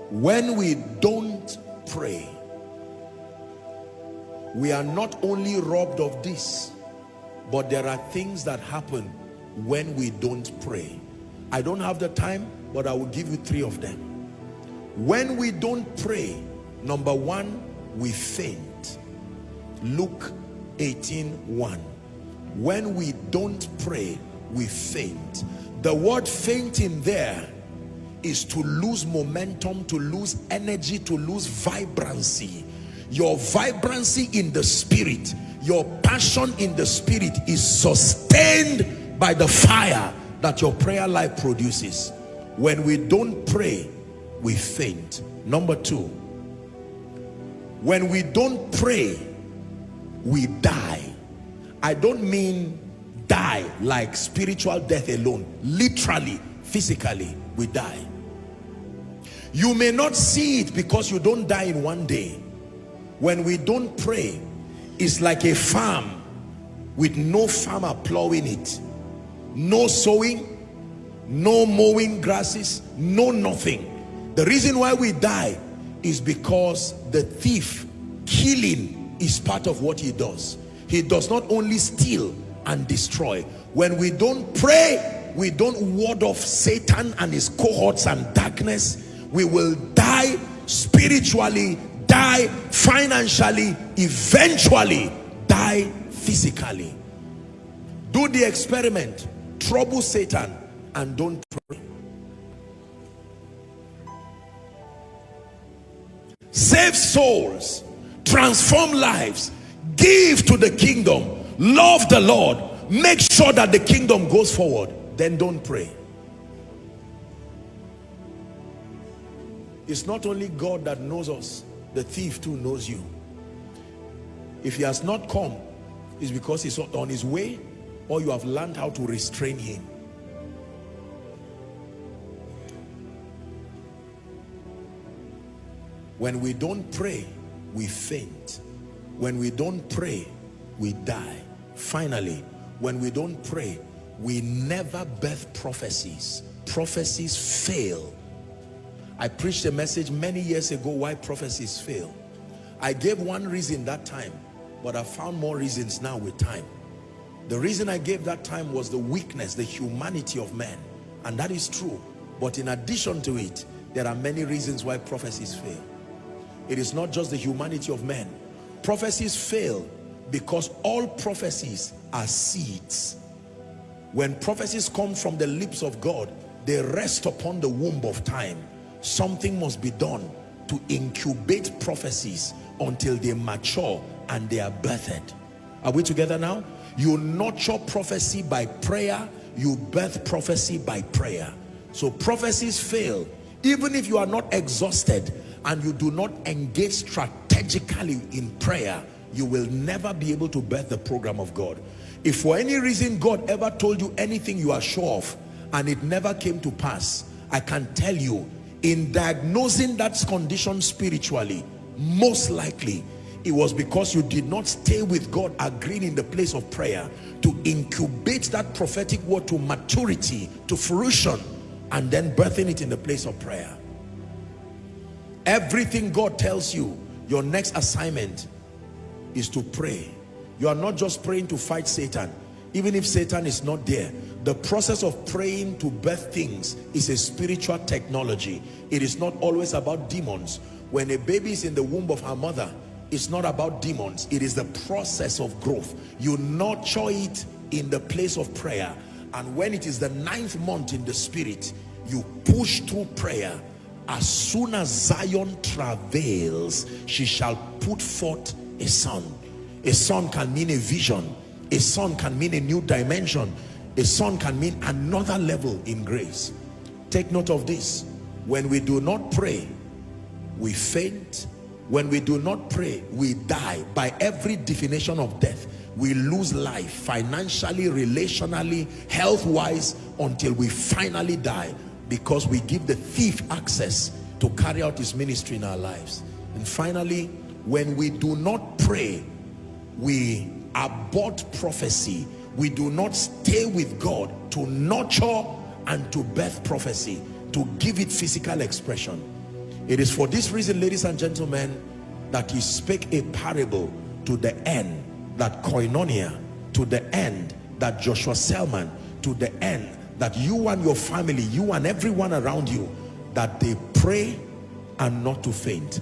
When we don't pray, we are not only robbed of this, but there are things that happen when we don't pray. I don't have the time, but I will give you 3 of them. When we don't pray, number 1, we faint. Luke 18:1. When we don't pray, we faint. The word fainting there is to lose momentum, to lose energy, to lose vibrancy. Your vibrancy in the spirit, your passion in the spirit is sustained by the fire that your prayer life produces. When we don't pray, we faint. Number 2, when we don't pray, we die. I don't mean die like spiritual death alone. Literally, physically, we die. You may not see it because you don't die in one day. When we don't pray, it's like a farm with no farmer plowing it. No sowing, no mowing grasses, no nothing. The reason why we die is because the thief, killing is part of what he does. He does not only steal and destroy. When we don't pray, we don't ward off Satan and his cohorts and darkness. We will die spiritually, die financially, eventually die physically. Do the experiment. Trouble Satan and don't pray. Save souls, transform lives, give to the kingdom, love the Lord, make sure that the kingdom goes forward. Then don't pray. It's not only God that knows us, the thief too knows you. If he has not come, it's because he's on his way, or you have learned how to restrain him. When we don't pray, we faint. When we don't pray, we die. Finally, when we don't pray, we never birth prophecies. Prophecies fail. I preached a message many years ago why prophecies fail. I gave one reason that time, but I found more reasons now with time. The reason I gave that time was the weakness, the humanity of man. And that is true. But in addition to it, there are many reasons why prophecies fail. It is not just the humanity of man. Prophecies fail because all prophecies are seeds. When prophecies come from the lips of God, they rest upon the womb of time. Something must be done to incubate prophecies until they mature and they are birthed. Are we together now? You nurture prophecy by prayer, you birth prophecy by prayer. So prophecies fail. Even if you are not exhausted and you do not engage strategically in prayer, you will never be able to birth the program of God. If for any reason God ever told you anything you are sure of and it never came to pass, I can tell you, in diagnosing that condition spiritually, most likely it was because you did not stay with God, agreeing in the place of prayer to incubate that prophetic word to maturity, to fruition, and then birthing it in the place of prayer. Everything God tells you, your next assignment is to pray. You are not just praying to fight Satan. Even if Satan is not there, the process of praying to birth things is a spiritual technology. It is not always about demons. When a baby is in the womb of her mother, it's not about demons. It is the process of growth. You nurture it in the place of prayer. And when it is the 9th month in the spirit, you push through prayer. As soon as Zion travails, she shall put forth a son. A son can mean a vision. A son can mean a new dimension. A son can mean another level in grace. Take note of this. When we do not pray, we faint. When we do not pray, we die. By every definition of death, we lose life financially, relationally, health-wise, until we finally die, because we give the thief access to carry out his ministry in our lives. And finally, when we do not pray, we abort prophecy. We do not stay with God to nurture and to birth prophecy, to give it physical expression. It is for this reason, ladies and gentlemen, that he spake a parable to the end that Koinonia, to the end that Joshua Selman, to the end that you and your family, you and everyone around you, that they pray and not to faint.